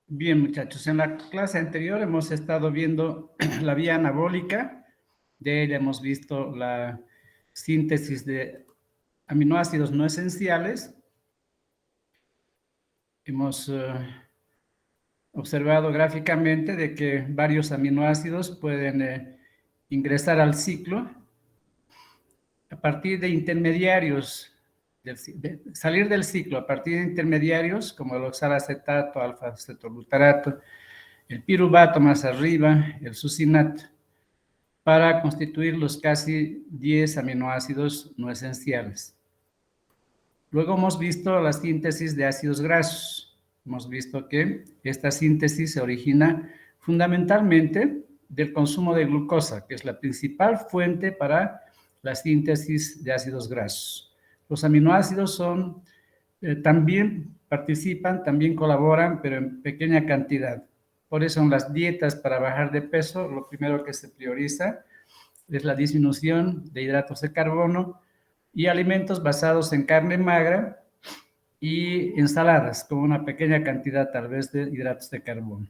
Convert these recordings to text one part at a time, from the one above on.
Bien, muchachos, en la clase anterior hemos estado viendo la vía anabólica. De ella hemos visto la síntesis de aminoácidos no esenciales. Hemos observado gráficamente de que varios aminoácidos pueden ingresar al ciclo a partir de intermediarios, salir del ciclo a partir de intermediarios como el oxalacetato, alfa-acetolutarato, el piruvato más arriba, el succinato, para constituir los casi 10 aminoácidos no esenciales. Luego hemos visto la síntesis de ácidos grasos. Hemos visto que esta síntesis se origina fundamentalmente del consumo de glucosa, que es la principal fuente para la síntesis de ácidos grasos. Los aminoácidos también participan, también colaboran, pero en pequeña cantidad. Por eso en las dietas para bajar de peso, lo primero que se prioriza es la disminución de hidratos de carbono y alimentos basados en carne magra y ensaladas, con una pequeña cantidad tal vez de hidratos de carbono.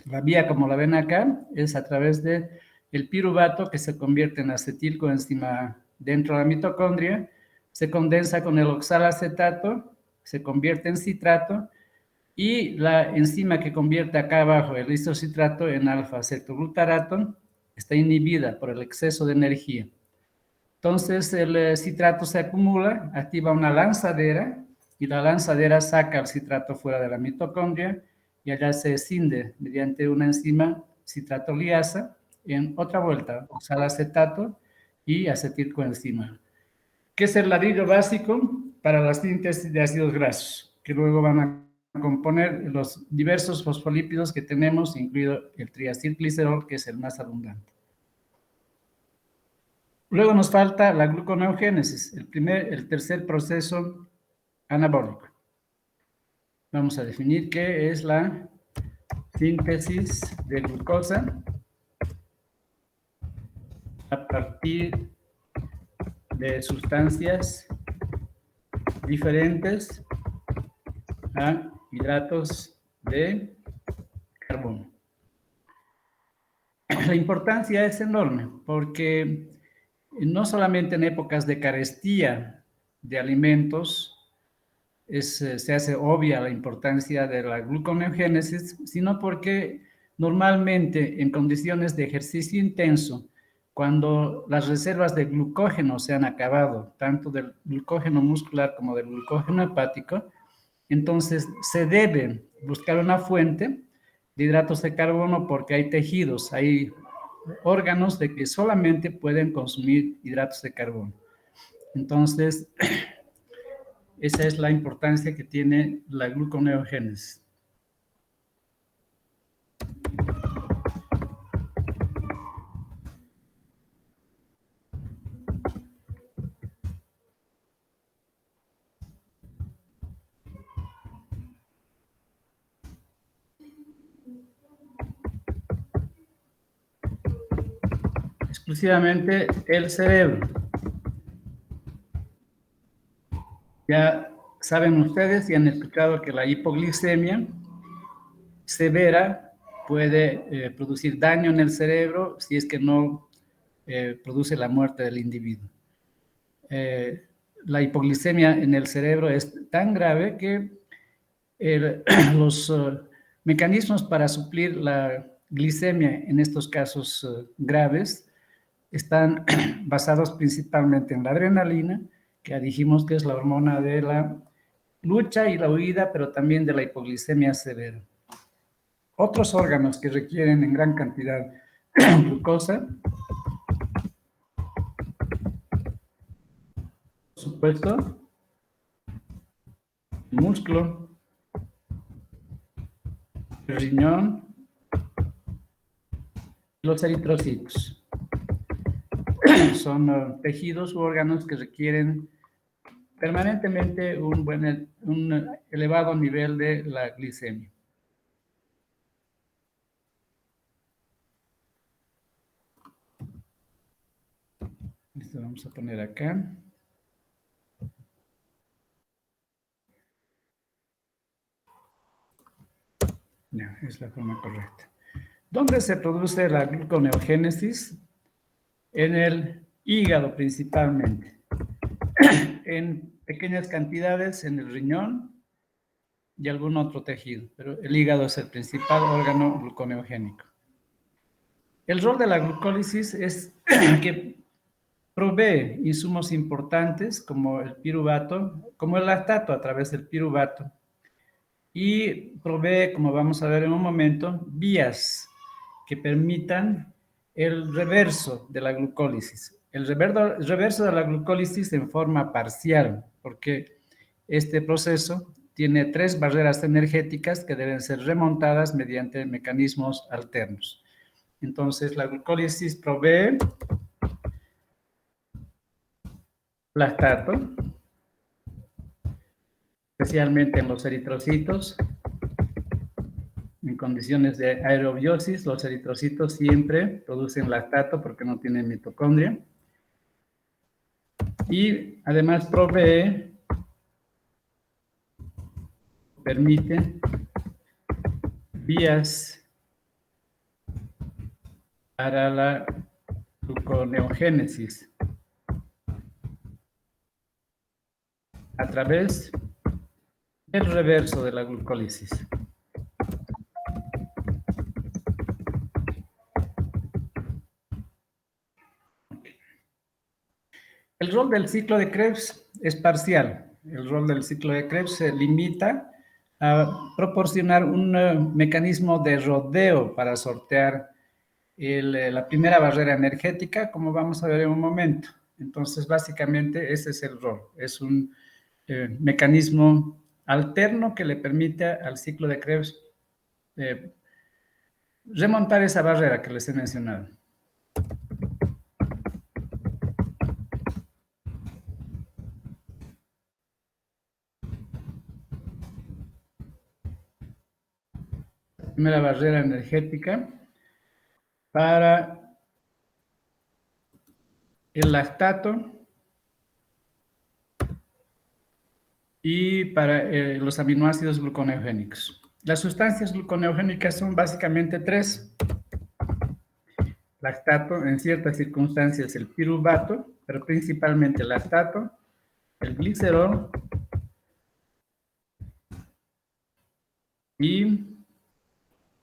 La vía, como la ven acá, es a través del piruvato, que se convierte en acetilcoenzima dentro de la mitocondria, se condensa con el oxalacetato, se convierte en citrato, y la enzima que convierte acá abajo el isocitrato en alfa-acetolutarato está inhibida por el exceso de energía. Entonces el citrato se acumula, activa una lanzadera y la lanzadera saca el citrato fuera de la mitocondria y allá se escinde mediante una enzima citratoliasa en otra vuelta, oxalacetato y acetilcoenzima, que es el ladrillo básico para la síntesis de ácidos grasos, que luego van a componer los diversos fosfolípidos que tenemos, incluido el triacilglicerol, que es el más abundante. Luego nos falta la gluconeogénesis, el tercer proceso anabólico. Vamos a definir qué es la síntesis de glucosa a partir de sustancias diferentes a hidratos de carbono. La importancia es enorme porque no solamente en épocas de carestía de alimentos se hace obvia la importancia de la gluconeogénesis, sino porque normalmente en condiciones de ejercicio intenso, cuando las reservas de glucógeno se han acabado, tanto del glucógeno muscular como del glucógeno hepático, entonces se debe buscar una fuente de hidratos de carbono porque hay tejidos, hay órganos de que solamente pueden consumir hidratos de carbono. Entonces, esa es la importancia que tiene la gluconeogénesis. Exclusivamente el cerebro. Ya saben ustedes y han escuchado que la hipoglicemia severa puede producir daño en el cerebro si es que no produce la muerte del individuo. La hipoglicemia en el cerebro es tan grave que los mecanismos para suplir la glicemia en estos casos graves están basados principalmente en la adrenalina, que ya dijimos que es la hormona de la lucha y la huida, pero también de la hipoglicemia severa. Otros órganos que requieren en gran cantidad glucosa, por supuesto, el músculo, el riñón, los eritrocitos. Son tejidos u órganos que requieren permanentemente un elevado nivel de la glicemia. Esto vamos a poner acá. Ya, es la forma correcta. ¿Dónde se produce la gluconeogénesis? En el hígado principalmente. En pequeñas cantidades en el riñón y algún otro tejido, pero el hígado es el principal órgano gluconeogénico. El rol de la glucólisis es que provee insumos importantes como el piruvato, como el lactato a través del piruvato, y provee, como vamos a ver en un momento, vías que permitan el reverso de la glucólisis. El reverso de la glucólisis en forma parcial, porque este proceso tiene 3 barreras energéticas que deben ser remontadas mediante mecanismos alternos. Entonces, la glucólisis provee lactato, especialmente en los eritrocitos. En condiciones de aerobiosis, los eritrocitos siempre producen lactato porque no tienen mitocondria. Y además permite vías para la gluconeogénesis a través del reverso de la glucólisis. El rol del ciclo de Krebs es parcial. El rol del ciclo de Krebs se limita a proporcionar un mecanismo de rodeo para sortear la primera barrera energética, como vamos a ver en un momento. Entonces, básicamente, ese es el rol. Es un mecanismo alterno que le permite al ciclo de Krebs remontar esa barrera que les he mencionado. Primera barrera energética para el lactato y para los aminoácidos gluconeogénicos. Las sustancias gluconeogénicas son básicamente 3. Lactato, en ciertas circunstancias el piruvato, pero principalmente el lactato, el glicerol y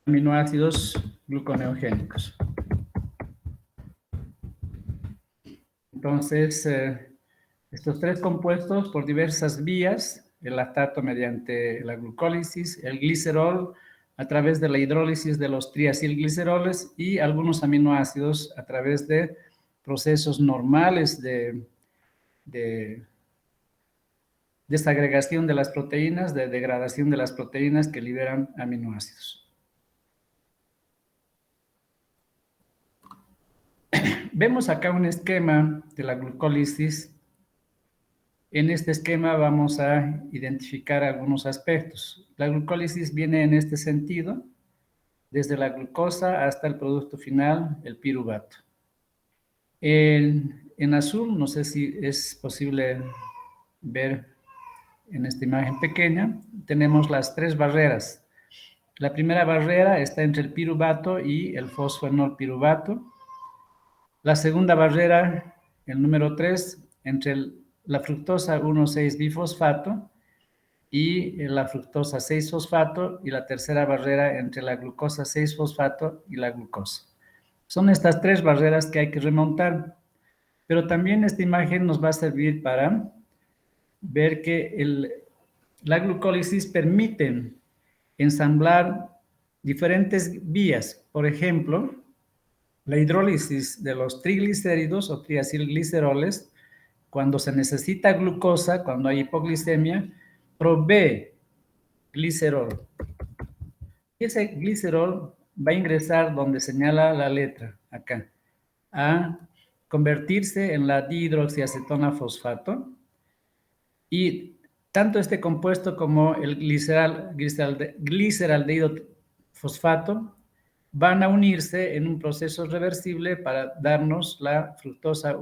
aminoácidos gluconeogénicos. Entonces, estos 3 compuestos por diversas vías, el lactato mediante la glucólisis, el glicerol a través de la hidrólisis de los triacilgliceroles y algunos aminoácidos a través de procesos normales de desagregación de las proteínas, de degradación de las proteínas que liberan aminoácidos. Vemos acá un esquema de la glucólisis. En este esquema vamos a identificar algunos aspectos. La glucólisis viene en este sentido, desde la glucosa hasta el producto final, el piruvato. En azul, no sé si es posible ver en esta imagen pequeña, tenemos las 3 barreras. La primera barrera está entre el piruvato y el fosfenolpiruvato. La segunda barrera, el número 3, entre la fructosa 1,6-bifosfato y la fructosa 6-fosfato, y la tercera barrera entre la glucosa 6-fosfato y la glucosa. Son estas 3 barreras que hay que remontar, pero también esta imagen nos va a servir para ver que la glucólisis permite ensamblar diferentes vías. Por ejemplo, la hidrólisis de los triglicéridos o triacilgliceroles, cuando se necesita glucosa, cuando hay hipoglicemia, provee glicerol. Y ese glicerol va a ingresar donde señala la letra, acá, a convertirse en la dihidroxiacetona fosfato, Y tanto este compuesto como el gliceraldehído fosfato van a unirse en un proceso reversible para darnos la fructosa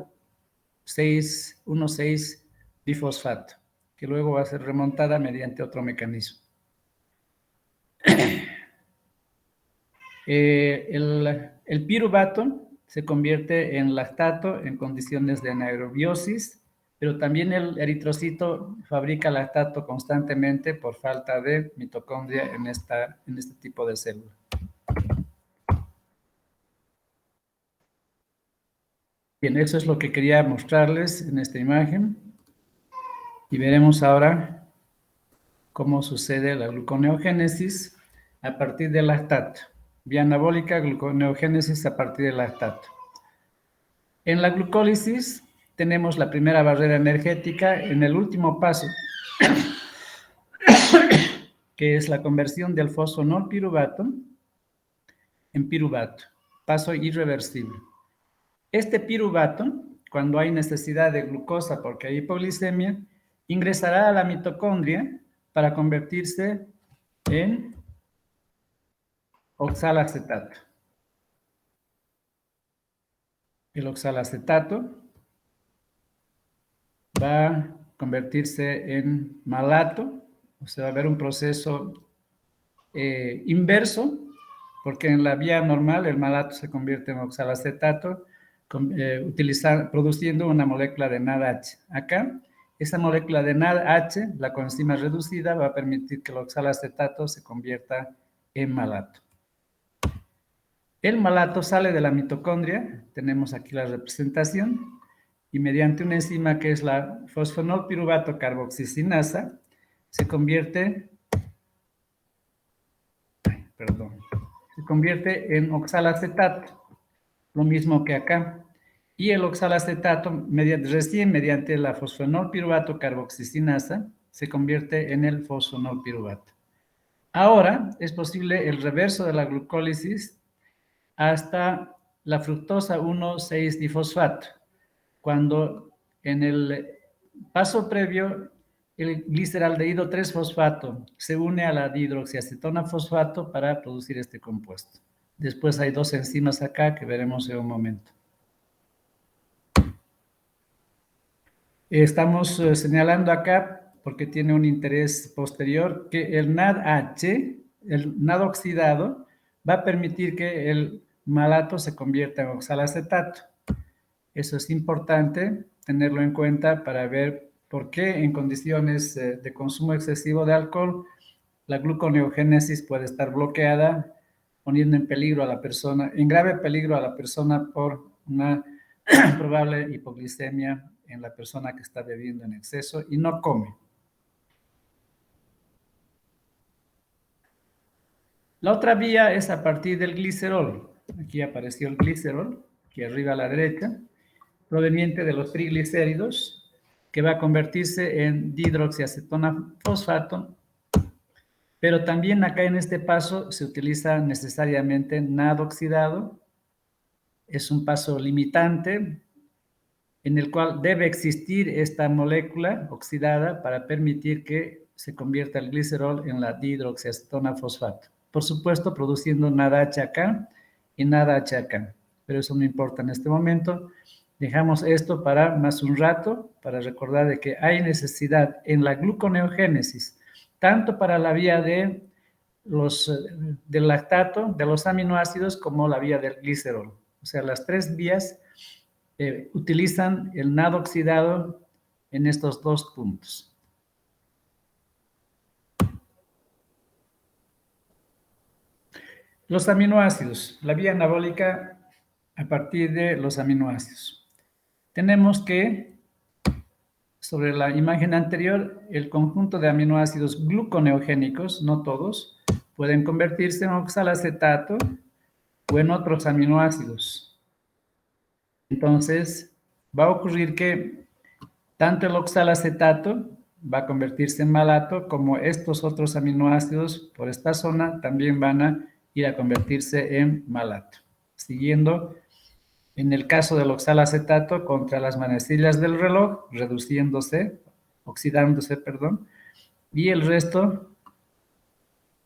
1,6-difosfato, que luego va a ser remontada mediante otro mecanismo. El piruvato se convierte en lactato en condiciones de anaerobiosis, pero también el eritrocito fabrica lactato constantemente por falta de mitocondria en este tipo de célula. Bien, eso es lo que quería mostrarles en esta imagen. Y veremos ahora cómo sucede la gluconeogénesis a partir del lactato. Vía anabólica, gluconeogénesis a partir del lactato. En la glucólisis tenemos la primera barrera energética en el último paso, que es la conversión del fosfonolpiruvato en piruvato, paso irreversible. Este piruvato, cuando hay necesidad de glucosa porque hay hipoglicemia, ingresará a la mitocondria para convertirse en oxalacetato. El oxalacetato va a convertirse en malato, o sea, va a haber un proceso inverso, porque en la vía normal el malato se convierte en oxalacetato, produciendo una molécula de NADH. Acá, esa molécula de NADH, la coenzima reducida, va a permitir que el oxalacetato se convierta en malato. El malato sale de la mitocondria, tenemos aquí la representación, y mediante una enzima que es la fosfonolpiruvato carboxicinasa, se convierte en oxalacetato, lo mismo que acá. Y el oxalacetato, recién mediante la fosfonolpiruvato carboxicinasa, se convierte en el fosfonolpiruvato. Ahora es posible el reverso de la glucólisis hasta la fructosa 1,6-difosfato, cuando en el paso previo el gliceraldehído 3-fosfato se une a la dihidroxiacetona fosfato para producir este compuesto. Después hay dos enzimas acá que veremos en un momento. Estamos señalando acá, porque tiene un interés posterior, que el NADH, el NAD oxidado, va a permitir que el malato se convierta en oxalacetato. Eso es importante tenerlo en cuenta para ver por qué en condiciones de consumo excesivo de alcohol la gluconeogénesis puede estar bloqueada, poniendo en peligro a la persona, en grave peligro a la persona por una probable hipoglicemia en la persona que está bebiendo en exceso y no come. La otra vía es a partir del glicerol. Aquí apareció el glicerol, aquí arriba a la derecha, proveniente de los triglicéridos, que va a convertirse en dihidroxiacetona fosfato, pero también acá en este paso se utiliza necesariamente NAD oxidado. Es un paso limitante en el cual debe existir esta molécula oxidada para permitir que se convierta el glicerol en la dihidroxiacetona fosfato. Por supuesto, produciendo NADH acá y NADH acá, pero eso no importa en este momento. Dejamos esto para más un rato, para recordar de que hay necesidad en la gluconeogénesis, tanto para la vía del lactato, de los aminoácidos, como la vía del glicerol. O sea, las tres vías utilizan el NAD oxidado en estos dos puntos. Los aminoácidos, la vía anabólica a partir de los aminoácidos. Tenemos que, sobre la imagen anterior, el conjunto de aminoácidos gluconeogénicos, no todos, pueden convertirse en oxalacetato o en otros aminoácidos. Entonces, va a ocurrir que tanto el oxalacetato va a convertirse en malato, como estos otros aminoácidos por esta zona también van a ir a convertirse en malato. Siguiendo, en el caso del oxalacetato, contra las manecillas del reloj, reduciéndose oxidándose, perdón, y el resto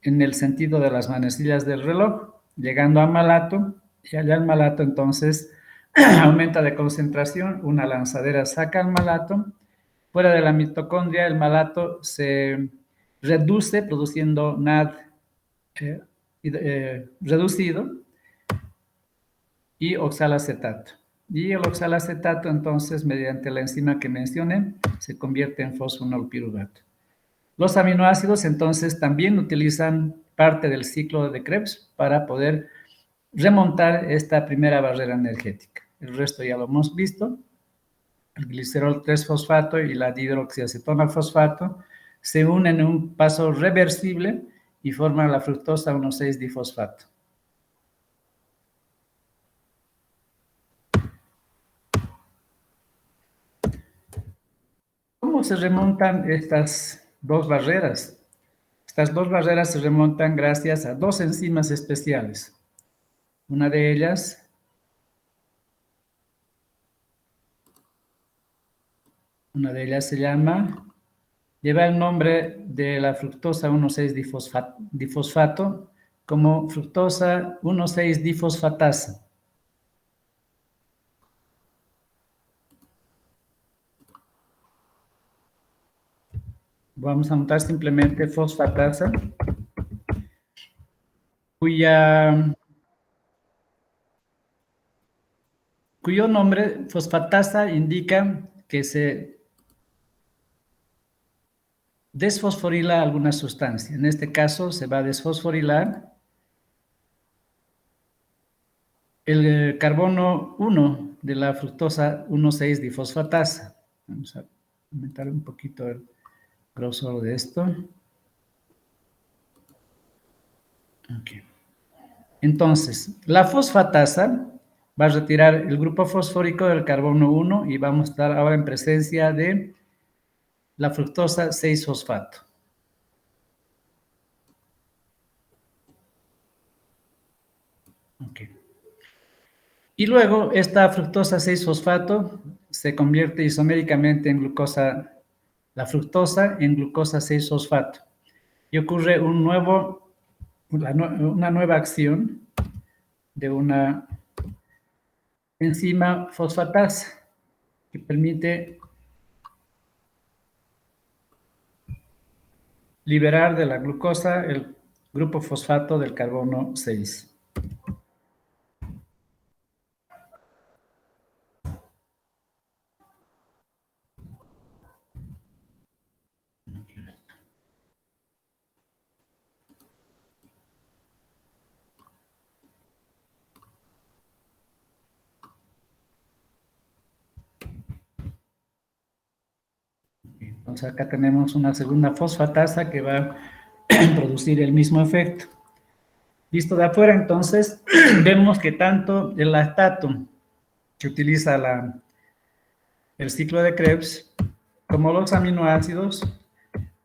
en el sentido de las manecillas del reloj, llegando a malato, y allá el malato entonces aumenta de concentración, una lanzadera saca el malato, fuera de la mitocondria el malato se reduce produciendo NAD reducido y oxalacetato. Y el oxalacetato entonces mediante la enzima que mencioné se convierte en fosfonolpiruvato. Los aminoácidos entonces también utilizan parte del ciclo de Krebs para poder remontar esta primera barrera energética. El resto ya lo hemos visto. El glicerol 3-fosfato y la dihidroxiacetona fosfato se unen en un paso reversible y forman la fructosa 1,6-difosfato. ¿Cómo se remontan estas dos barreras? Estas dos barreras se remontan gracias a dos enzimas especiales. Una de ellas lleva el nombre de la fructosa 1,6-difosfato como fructosa 1,6-difosfatasa. Vamos a anotar simplemente fosfatasa, cuyo nombre fosfatasa indica que se desfosforila alguna sustancia. En este caso se va a desfosforilar el carbono 1 de la fructosa 1,6-difosfatasa. Vamos a aumentar un poquito el grosor de esto. Okay. Entonces, la fosfatasa va a retirar el grupo fosfórico del carbono 1 y vamos a estar ahora en presencia de la fructosa 6-fosfato. Okay. Y luego esta fructosa 6-fosfato se convierte isoméricamente en glucosa, la fructosa en glucosa 6-fosfato. Y ocurre una nueva acción de una enzima fosfatasa que permite liberar de la glucosa el grupo fosfato del carbono 6. Entonces acá tenemos una segunda fosfatasa que va a producir el mismo efecto. Visto de afuera, entonces, vemos que tanto el lactato, que utiliza el ciclo de Krebs, como los aminoácidos,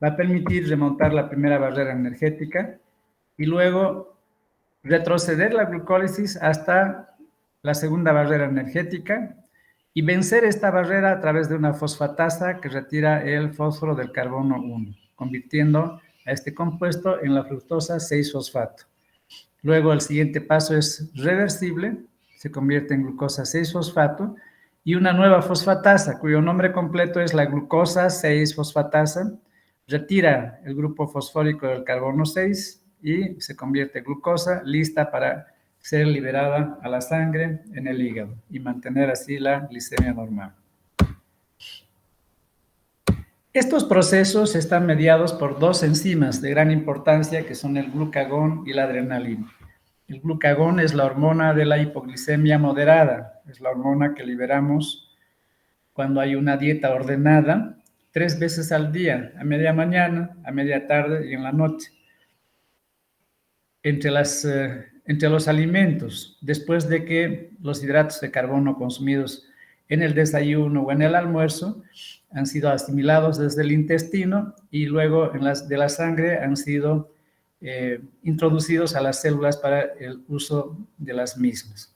va a permitir remontar la primera barrera energética y luego retroceder la glucólisis hasta la segunda barrera energética y vencer esta barrera a través de una fosfatasa que retira el fósforo del carbono 1, convirtiendo a este compuesto en la fructosa 6-fosfato. Luego el siguiente paso es reversible, se convierte en glucosa 6-fosfato y una nueva fosfatasa, cuyo nombre completo es la glucosa 6-fosfatasa, retira el grupo fosfórico del carbono 6 y se convierte en glucosa lista para ser liberada a la sangre en el hígado y mantener así la glicemia normal. Estos procesos están mediados por dos enzimas de gran importancia que son el glucagón y la adrenalina. El glucagón es la hormona de la hipoglicemia moderada, es la hormona que liberamos cuando hay una dieta ordenada 3 veces al día, a media mañana, a media tarde y en la noche. Entre los alimentos, después de que los hidratos de carbono consumidos en el desayuno o en el almuerzo han sido asimilados desde el intestino y luego de la sangre han sido introducidos a las células para el uso de las mismas.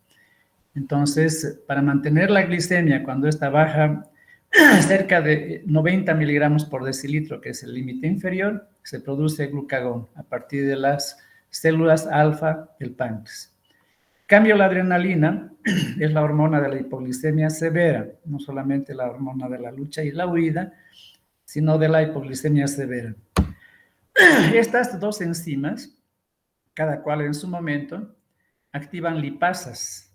Entonces, para mantener la glicemia cuando está baja cerca de 90 miligramos por decilitro, que es el límite inferior, se produce glucagón a partir de las células alfa del páncreas. En cambio, la adrenalina es la hormona de la hipoglicemia severa, no solamente la hormona de la lucha y la huida, sino de la hipoglicemia severa. Estas dos enzimas, cada cual en su momento, activan lipasas.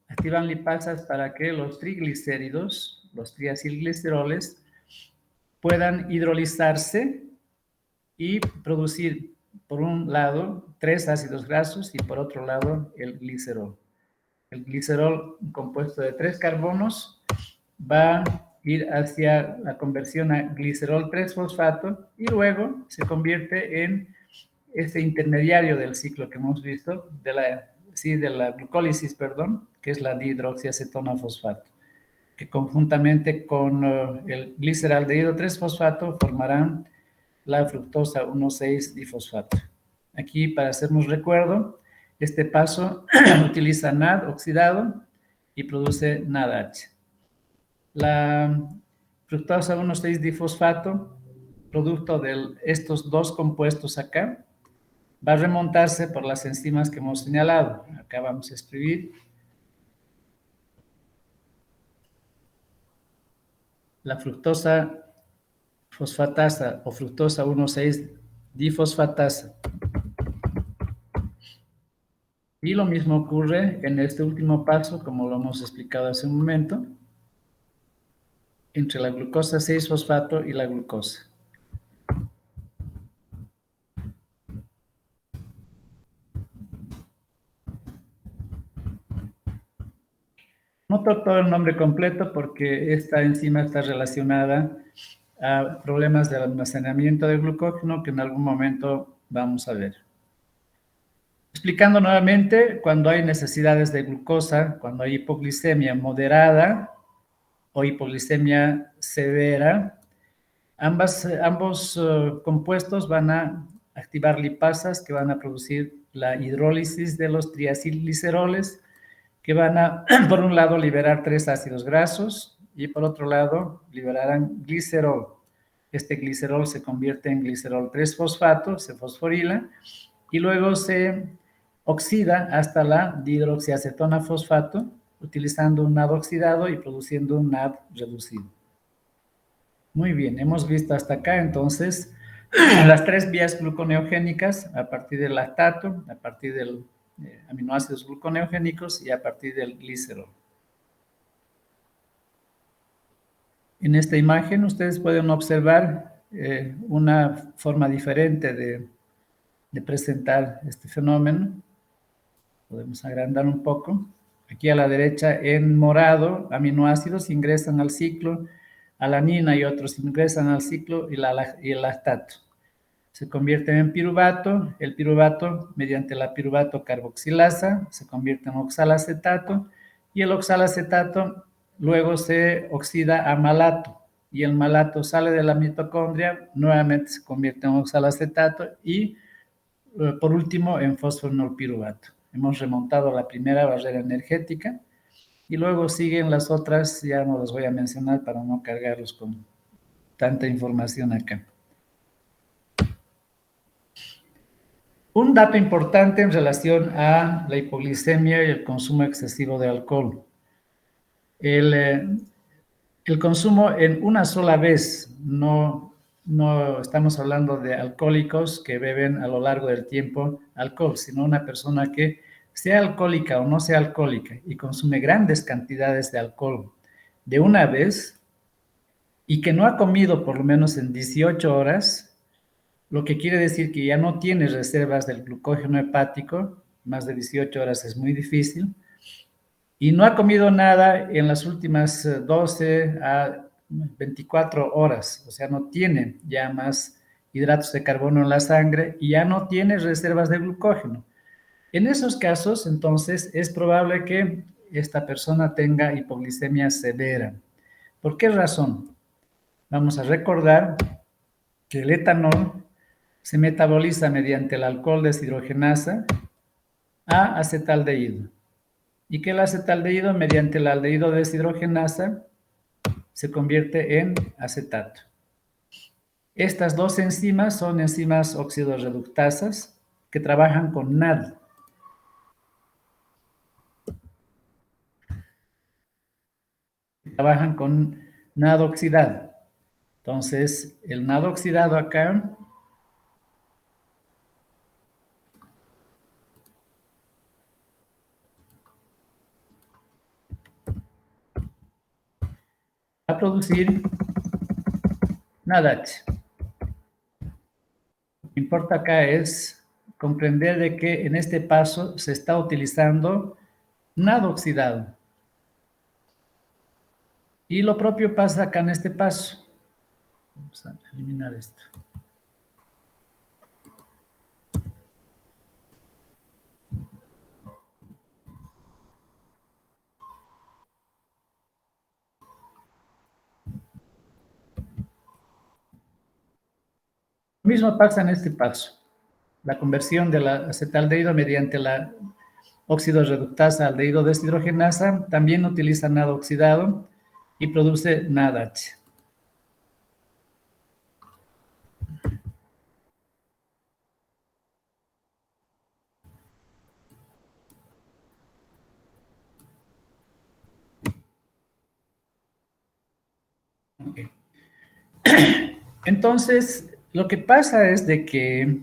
Activan lipasas para que los triglicéridos, los triacilgliceroles, puedan hidrolizarse y producir, por un lado, 3 ácidos grasos y por otro lado, el glicerol. El glicerol, compuesto de 3 carbonos, va a ir hacia la conversión a glicerol 3-fosfato y luego se convierte en este intermediario del ciclo que hemos visto, de la glucólisis, perdón, que es la dihidroxiacetona fosfato, que conjuntamente con el gliceraldehído 3-fosfato formarán la fructosa 1,6-difosfato. Aquí, para hacernos recuerdo, este paso utiliza NAD oxidado y produce NADH. La fructosa 1,6-difosfato, producto de estos dos compuestos acá, va a remontarse por las enzimas que hemos señalado. Acá vamos a escribir la fructosa fosfatasa o fructosa 1,6-difosfatasa. Y lo mismo ocurre en este último paso, como lo hemos explicado hace un momento, entre la glucosa 6-fosfato y la glucosa. No todo el nombre completo porque esta enzima está relacionada a problemas de almacenamiento de glucógeno que en algún momento vamos a ver. Explicando nuevamente, cuando hay necesidades de glucosa, cuando hay hipoglicemia moderada o hipoglicemia severa, ambos compuestos van a activar lipasas que van a producir la hidrólisis de los triacilgliceroles, que van a, por un lado, liberar 3 ácidos grasos y por otro lado, liberarán glicerol. Este glicerol se convierte en glicerol 3-fosfato, se fosforila y luego se oxida hasta la dihidroxiacetona fosfato, utilizando un NAD oxidado y produciendo un NAD reducido. Muy bien, hemos visto hasta acá entonces las 3 vías gluconeogénicas a partir del lactato, a partir de aminoácidos gluconeogénicos y a partir del glicerol. En esta imagen ustedes pueden observar una forma diferente de presentar este fenómeno. Podemos agrandar un poco. Aquí a la derecha en morado, aminoácidos ingresan al ciclo, alanina y otros ingresan al ciclo y el lactato. Se convierten en piruvato, el piruvato mediante la piruvato carboxilasa se convierte en oxalacetato y el oxalacetato luego se oxida a malato y el malato sale de la mitocondria, nuevamente se convierte en oxalacetato y por último en fosfonolpiruvato. Hemos remontado la primera barrera energética y luego siguen las otras, ya no las voy a mencionar para no cargarlos con tanta información acá. Un dato importante en relación a la hipoglicemia y el consumo excesivo de alcohol. El consumo en una sola vez, no estamos hablando de alcohólicos que beben a lo largo del tiempo alcohol, sino una persona que sea alcohólica o no sea alcohólica y consume grandes cantidades de alcohol de una vez y que no ha comido por lo menos en 18 horas, lo que quiere decir que ya no tiene reservas del glucógeno hepático, más de 18 horas es muy difícil, y no ha comido nada en las últimas 12 a 24 horas, o sea, no tiene ya más hidratos de carbono en la sangre y ya no tiene reservas de glucógeno. En esos casos, entonces, es probable que esta persona tenga hipoglicemia severa. ¿Por qué razón? Vamos a recordar que el etanol se metaboliza mediante el alcohol deshidrogenasa a acetaldehído y que el acetaldehído mediante el aldehído deshidrogenasa se convierte en acetato. Estas dos enzimas son enzimas oxidorreductasas que trabajan con NAD. Trabajan con NAD oxidado. Entonces, el NAD oxidado acá va a producir NADH. Lo que importa acá es comprender de que en este paso se está utilizando NAD oxidado. Y lo propio pasa acá en este paso. Vamos a eliminar esto. Lo mismo pasa en este paso. La conversión de la acetaldehído mediante la óxido reductasa aldehído deshidrogenasa también utiliza NAD oxidado y produce NADH. Okay. Entonces, lo que pasa es de que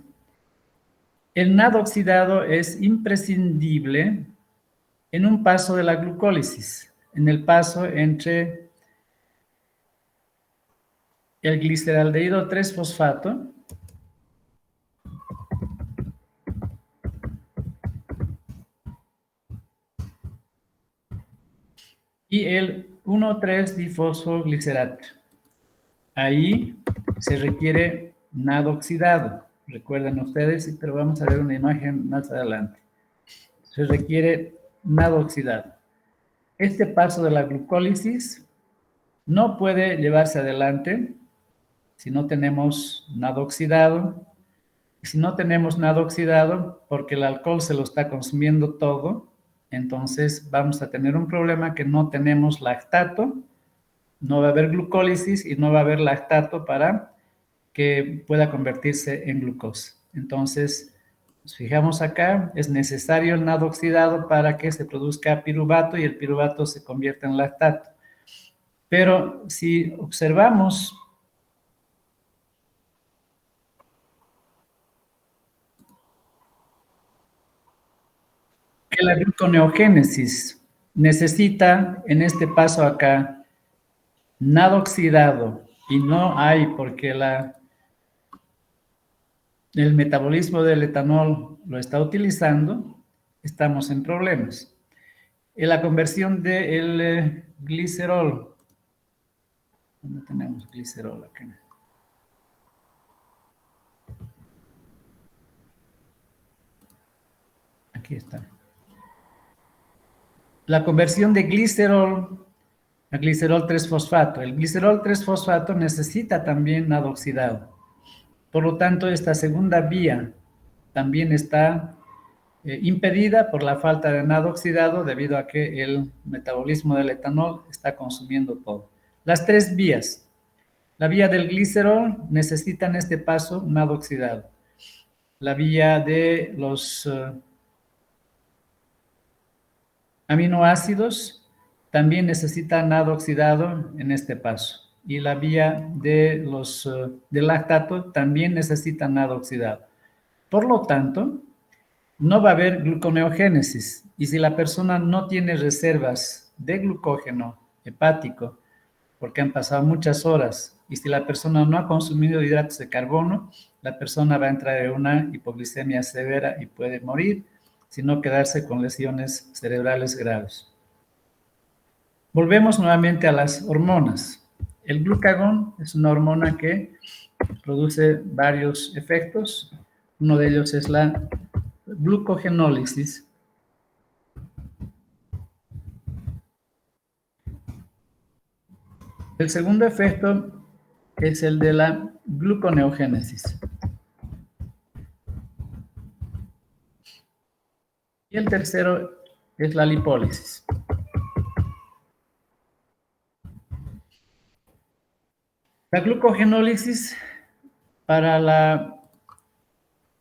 el NAD oxidado es imprescindible en un paso de la glucólisis, en el paso entre el gliceraldehído 3-fosfato y el 1,3-difosfoglicerato. Ahí se requiere NAD oxidado. Recuerden ustedes, pero vamos a ver una imagen más adelante. Se requiere NAD oxidado. Este paso de la glucólisis no puede llevarse adelante si no tenemos NAD oxidado. Si no tenemos NAD oxidado, porque el alcohol se lo está consumiendo todo, entonces vamos a tener un problema que no tenemos lactato, no va a haber glucólisis y no va a haber lactato para que pueda convertirse en glucosa. Entonces, nos fijamos acá, es necesario el NAD oxidado para que se produzca piruvato y el piruvato se convierta en lactato. Pero si observamos que la gluconeogénesis necesita en este paso acá NAD oxidado y no hay porque el metabolismo del etanol lo está utilizando, estamos en problemas. En la conversión del glicerol, ¿dónde tenemos glicerol acá? Aquí está. La conversión de glicerol a glicerol 3-fosfato. El glicerol 3-fosfato necesita también NAD oxidado. Por lo tanto, esta segunda vía también está impedida por la falta de NAD oxidado debido a que el metabolismo del etanol está consumiendo todo. Las tres vías. La vía del glicerol necesita en este paso NAD oxidado. La vía de los aminoácidos también necesita NAD oxidado en este paso. Y la vía de los del lactato también necesita NAD oxidado. Por lo tanto, no va a haber gluconeogénesis. Y si la persona no tiene reservas de glucógeno hepático, porque han pasado muchas horas, y si la persona no ha consumido hidratos de carbono, la persona va a entrar en una hipoglicemia severa y puede morir, sino quedarse con lesiones cerebrales graves. Volvemos nuevamente a las hormonas. El glucagón es una hormona que produce varios efectos. Uno de ellos es la glucogenólisis. El segundo efecto es el de la gluconeogénesis. Y el tercero es la lipólisis. La glucogenólisis para la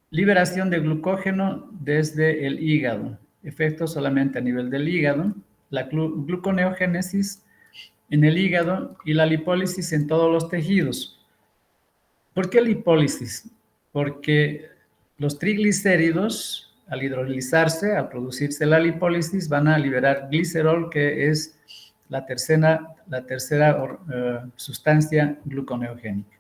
liberación de glucógeno desde el hígado, efecto solamente a nivel del hígado, la gluconeogénesis en el hígado y la lipólisis en todos los tejidos. ¿Por qué lipólisis? Porque los triglicéridos, al hidrolizarse, al producirse la lipólisis, van a liberar glicerol, que es la tercera sustancia gluconeogénica.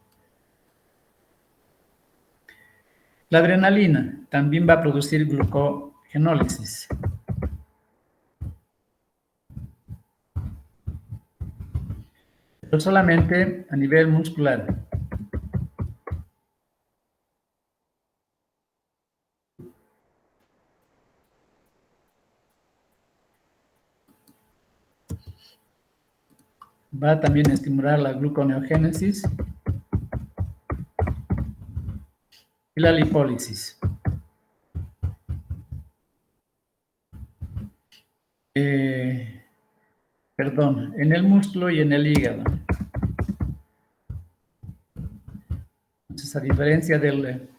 La adrenalina también va a producir glucogenólisis. Pero solamente a nivel muscular. Va también a estimular la gluconeogénesis y la lipólisis. En el músculo y en el hígado. Entonces, a diferencia del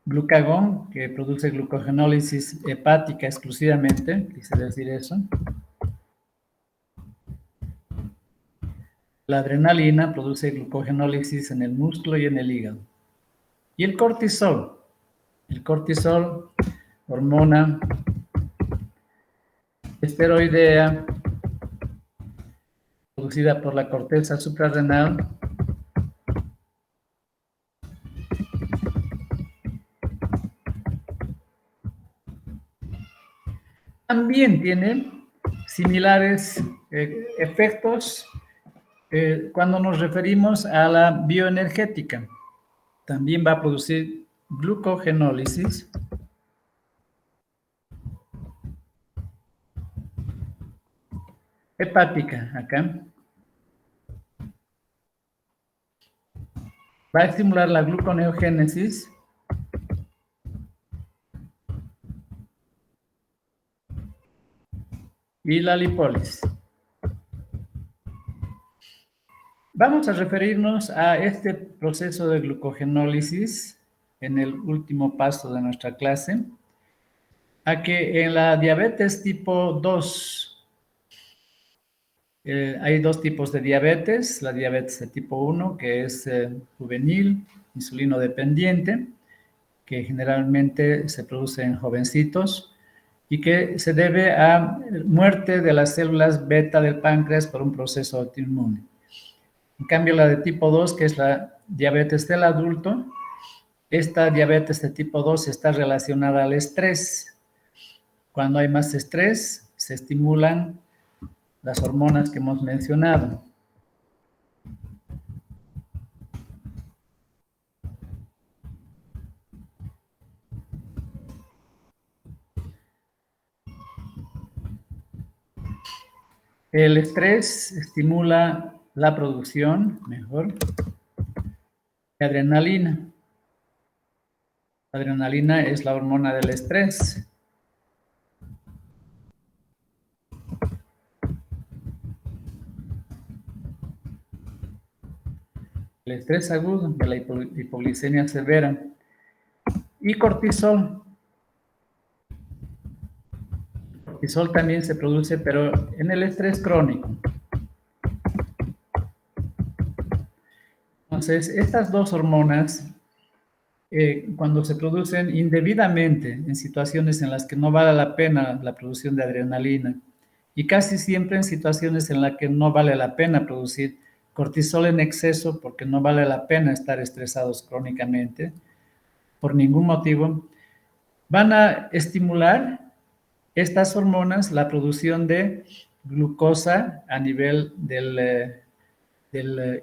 glucagón, que produce glucogenólisis hepática exclusivamente, quise decir eso, la adrenalina produce glucogenólisis en el músculo y en el hígado. Y el cortisol, hormona esteroidea, producida por la corteza suprarrenal, también tiene similares efectos cuando nos referimos a la bioenergética. También va a producir glucogenólisis hepática, acá. Va a estimular la gluconeogénesis y la lipólisis. Vamos a referirnos a este proceso de glucogenólisis en el último paso de nuestra clase, a que en la diabetes tipo 2, hay dos tipos de diabetes, la diabetes de tipo 1, que es juvenil, insulino dependiente, que generalmente se produce en jovencitos y que se debe a muerte de las células beta del páncreas por un proceso autoinmune. En cambio, la de tipo 2, que es la diabetes del adulto, esta diabetes de tipo 2 está relacionada al estrés. Cuando hay más estrés, se estimulan las hormonas que hemos mencionado. El estrés estimula la producción, de adrenalina. La adrenalina es la hormona del estrés. El estrés agudo de la hipoglicemia severa. Y cortisol. Cortisol también se produce, pero en el estrés crónico. Entonces, estas dos hormonas, cuando se producen indebidamente en situaciones en las que no vale la pena la producción de adrenalina, y casi siempre en situaciones en las que no vale la pena producir cortisol en exceso porque no vale la pena estar estresados crónicamente, por ningún motivo, van a estimular estas hormonas la producción de glucosa a nivel del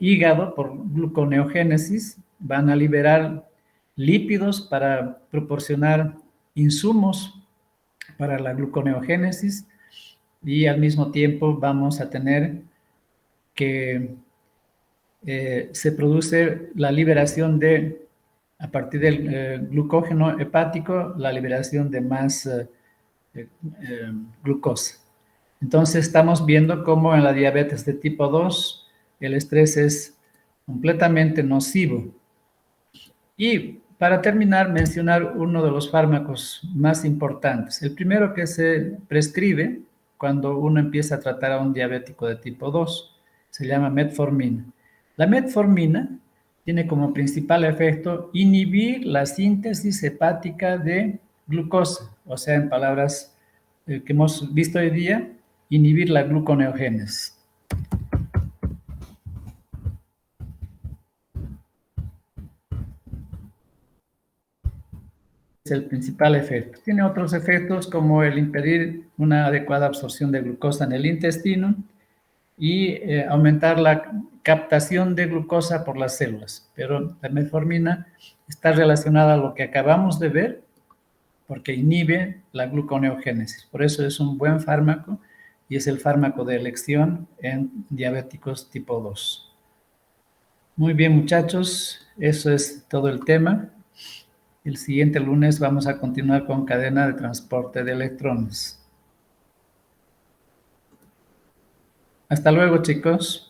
hígado por gluconeogénesis, van a liberar lípidos para proporcionar insumos para la gluconeogénesis y al mismo tiempo vamos a tener que se produce la liberación de, a partir del glucógeno hepático, la liberación de más glucosa. Entonces estamos viendo cómo en la diabetes de tipo 2 el estrés es completamente nocivo. Y para terminar, mencionar uno de los fármacos más importantes. El primero que se prescribe cuando uno empieza a tratar a un diabético de tipo 2, se llama metformina. La metformina tiene como principal efecto inhibir la síntesis hepática de glucosa, o sea, en palabras que hemos visto hoy día, inhibir la gluconeogénesis. Es el principal efecto. Tiene otros efectos como el impedir una adecuada absorción de glucosa en el intestino y aumentar la captación de glucosa por las células. Pero la metformina está relacionada a lo que acabamos de ver porque inhibe la gluconeogénesis. Por eso es un buen fármaco y es el fármaco de elección en diabéticos tipo 2. Muy bien, muchachos, eso es todo el tema. El siguiente lunes vamos a continuar con cadena de transporte de electrones. Hasta luego, chicos.